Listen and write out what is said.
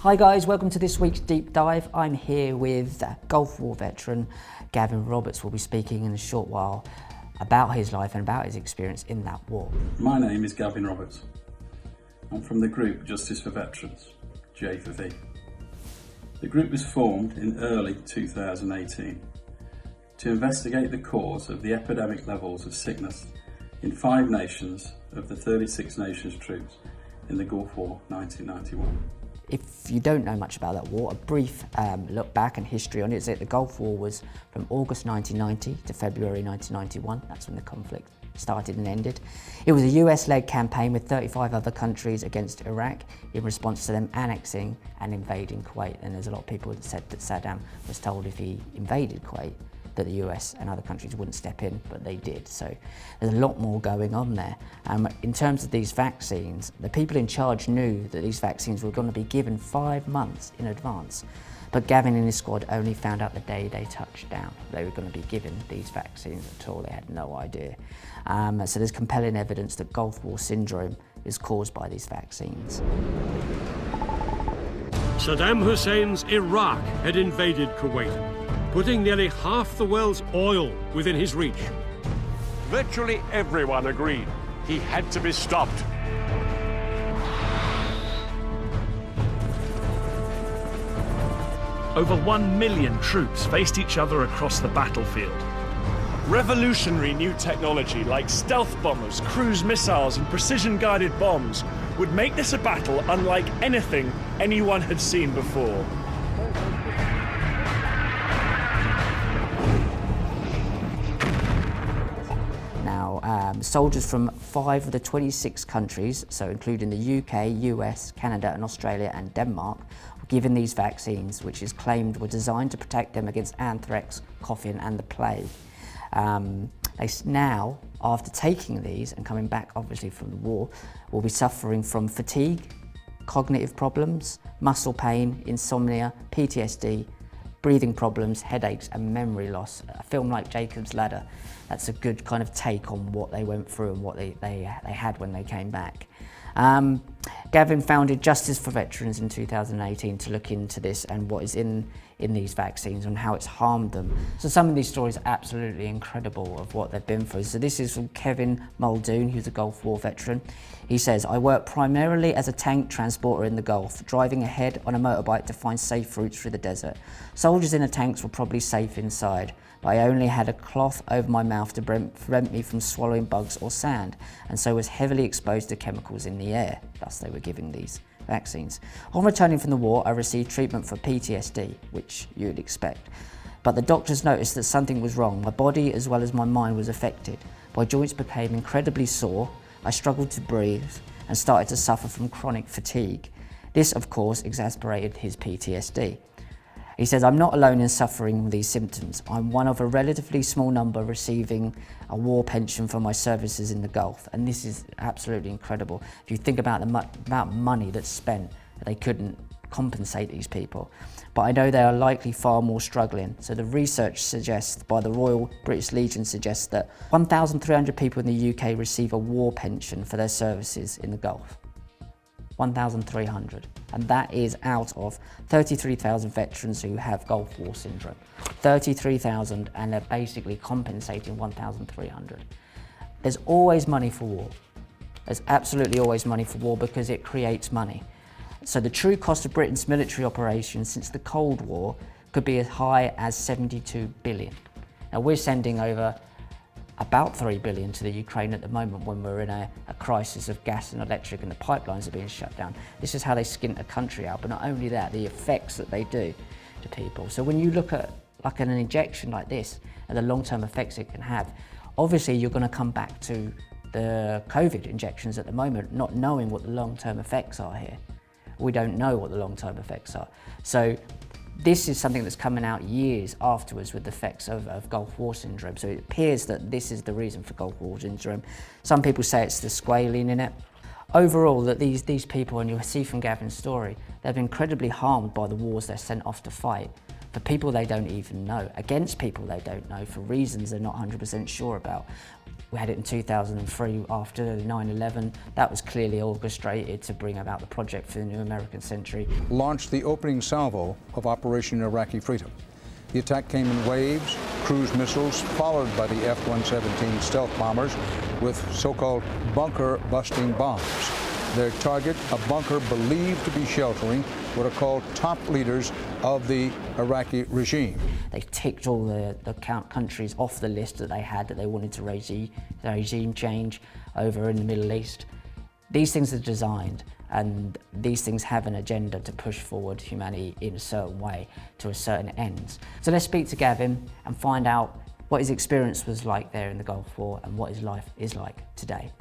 Hi guys, welcome to this week's deep dive. I'm here with Gulf War veteran Gavin Roberts. Will be speaking in a short while about his life and about his experience in that war. My name is Gavin Roberts. I'm from the group Justice for Veterans, J for V. The group was formed in early 2018 to investigate the cause of the epidemic levels of sickness in 5 nations of the 36 nations troops in the Gulf War 1991. If you don't know much about that war, a brief look back and history on it is that the Gulf War was from August 1990 to February 1991. That's when the conflict started and ended. It was a US-led campaign with 35 other countries against Iraq in response to them annexing and invading Kuwait. And there's a lot of people that said that Saddam was told if he invaded Kuwait that the US and other countries wouldn't step in, but they did. So there's a lot more going on there. In terms of these vaccines, the people in charge knew that these vaccines were going to be given 5 months in advance. But Gavin and his squad only found out the day they touched down they were going to be given these vaccines at all. They had no idea. So there's compelling evidence that Gulf War syndrome is caused by these vaccines. Saddam Hussein's Iraq had invaded Kuwait, putting nearly half the world's oil within his reach. Virtually everyone agreed he had to be stopped. Over 1 million troops faced each other across the battlefield. Revolutionary new technology like stealth bombers, cruise missiles and precision-guided bombs would make this a battle unlike anything anyone had seen before. Soldiers from 5 of the 26 countries, so including the UK, US, Canada and Australia and Denmark, were given these vaccines, which is claimed were designed to protect them against anthrax, coughing and the plague. They now, after taking these and coming back obviously from the war, will be suffering from fatigue, cognitive problems, muscle pain, insomnia, PTSD, breathing problems, headaches and memory loss. A film like Jacob's Ladder, that's a good kind of take on what they went through and what they had when they came back. Gavin founded Justice for Veterans in 2018 to look into this and what is in these vaccines and how it's harmed them. So some of these stories are absolutely incredible of what they've been through. So this is from Kevin Muldoon, who's a Gulf War veteran. He says, "I work primarily as a tank transporter in the Gulf, driving ahead on a motorbike to find safe routes through the desert. Soldiers in the tanks were probably safe inside, but I only had a cloth over my mouth to prevent me from swallowing bugs or sand, and so was heavily exposed to chemicals in the air." Thus they were giving these vaccines. "On returning from the war, I received treatment for PTSD, which you'd expect. But the doctors noticed that something was wrong. My body as well as my mind was affected. My joints became incredibly sore, I struggled to breathe and started to suffer from chronic fatigue. This, of course, exacerbated his PTSD. He says, "I'm not alone in suffering these symptoms. I'm one of a relatively small number receiving a war pension for my services in the Gulf." And this is absolutely incredible. If you think about the amount of money that's spent, they couldn't compensate these people. But I know they are likely far more struggling. So the research suggests by the Royal British Legion suggests that 1,300 people in the UK receive a war pension for their services in the Gulf. 1,300, and that is out of 33,000 veterans who have Gulf War syndrome. 33,000, and they're basically compensating 1,300. There's always money for war. There's absolutely always money for war because it creates money. So the true cost of Britain's military operations since the Cold War could be as high as 72 billion. Now we're sending over about 3 billion to the Ukraine at the moment when we're in a crisis of gas and electric and the pipelines are being shut down. This is how they skint a country out, but not only that, the effects that they do to people. So when you look at like an injection like this and the long-term effects it can have, obviously you're going to come back to the COVID injections at the moment, not knowing what the long-term effects are here. We don't know what the long-term effects are. So this is something that's coming out years afterwards with the effects of Gulf War syndrome. So it appears that this is the reason for Gulf War syndrome. Some people say it's the squalene in it. Overall, that these people, and you'll see from Gavin's story, they've been incredibly harmed by the wars they're sent off to fight for people they don't even know, against people they don't know, for reasons they're not 100% sure about. We had it in 2003 after 9/11. That was clearly orchestrated to bring about the project for the new American century. Launched the opening salvo of Operation Iraqi Freedom. The attack came in waves, cruise missiles, followed by the F-117 stealth bombers with so-called bunker-busting bombs. Their target, a bunker believed to be sheltering what are called top leaders of the Iraqi regime. They ticked all the countries off the list that they had that they wanted to regime change over in the Middle East. These things are designed, and these things have an agenda to push forward humanity in a certain way to a certain end. So let's speak to Gavin and find out what his experience was like there in the Gulf War and what his life is like today.